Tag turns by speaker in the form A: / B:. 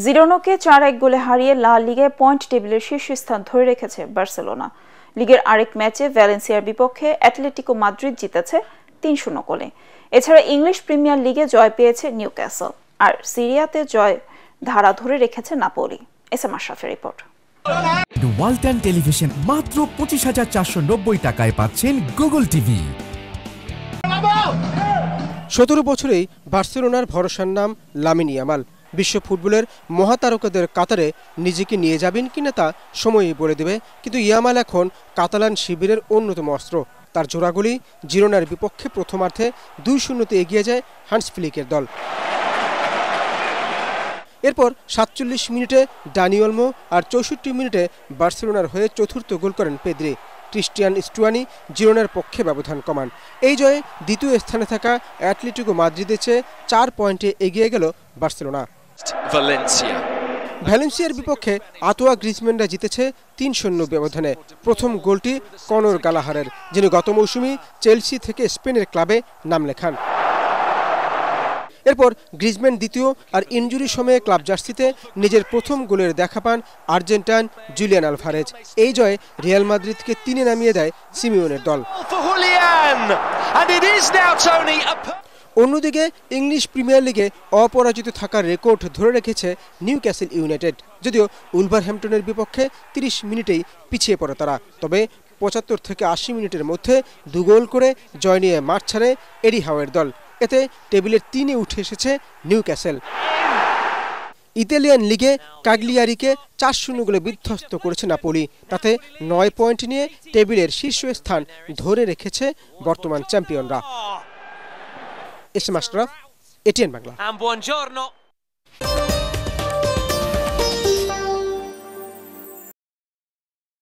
A: জিরোনাকে 4-1 গোলে হারিয়ে লা লিগায় পয়েন্ট টেবিলের শীর্ষস্থান ধরে রেখেছে বার্সেলোনা। লিগের আরেক ম্যাচে ভ্যালেন্সিয়ার বিপক্ষে অ্যাটলেটিকো মাদ্রিদ জিতেছে 3-0 গোলে। এছাড়া ইংলিশ প্রিমিয়ার লিগে জয় পেয়েছে নিউক্যাসল, আর সিরিয়াতে জয় ধারা ধরে রেখেছে নাপোলি। এসএম আশরাফের রিপোর্ট।
B: ওয়ালটন টেলিভিশন মাত্র 25,490 টাকায় পাচ্ছেন গুগল টিভি।
C: 17 বছরেই বার্সেলোনার ভরসার নাম লামিন ইয়ামাল। বিশ্ব ফুটবলের মহাতারকাদের কাতারে নিজেকে নিয়ে যাবেন কিনা তা সময়ই বলে দেবে, কিন্তু ইয়ামাল এখন কাতালান শিবিরের অন্যতম অস্ত্র। তার জোড়াগুলি জিরোনার বিপক্ষে প্রথমার্ধে 2-0 এগিয়ে যায় হান্স ফ্লিকের দল। এরপর 47 মিনিটে ডানি ওলমো আর 64 মিনিটে বার্সেলোনার হয়ে চতুর্থ গোল করেন পেদ্রি। ক্রিস্টিয়ান স্টুয়ানি জিরোনার পক্ষে ব্যবধান কমান। এই জয়ে দ্বিতীয় স্থানে থাকা অ্যাটলেটিকো মাদ্রিদের চেয়ে 4 পয়েন্টে এগিয়ে গেল বার্সেলোনা। ভ্যালেন্সিয়ার বিপক্ষে আতোয়া গ্রিজম্যানরা জিতেছে 3-0 ব্যবধানে। প্রথম গোলটি কনর গালাহারের, যিনি গত মৌসুমে চেলসি থেকে স্পেনের ক্লাবে নাম লেখান। এরপর গ্রিজম্যান দ্বিতীয় আর ইনজুরি সময়ে ক্লাব জার্সিতে নিজের প্রথম গোলের দেখা পান আর্জেন্টাইন জুলিয়ান আলভারেজ। এই জয়ে রিয়াল মাদ্রিদকে 3-এ নামিয়ে দেয় সিমিওনের দল। অন্যদিকে ইংলিশ প্রিমিয়ার লিগে অপরাজিত থাকার রেকর্ড ধরে রেখেছে নিউক্যাসল ইউনাইটেড। যদিও উলভারহ্যাম্পটনের বিপক্ষে 30 মিনিটেই পিছিয়ে পড়ে তারা, তবে 75 থেকে 80 মিনিটের মধ্যে 2 গোল করে জয় নিয়ে মাঠ ছাড়ে এডি হাওয়ের দল। এতে টেবিলের 3-এ উঠে এসেছে নিউক্যাসল। ইতালিয়ান লিগে কাগলিয়ারিকে 4-0 গোলে বিধ্বস্ত করেছে নাপোলি। তাতে 9 পয়েন্ট নিয়ে টেবিলের শীর্ষস্থান ধরে রেখেছে বর্তমান চ্যাম্পিয়নরা। SM Ashraf, ATN Bangla.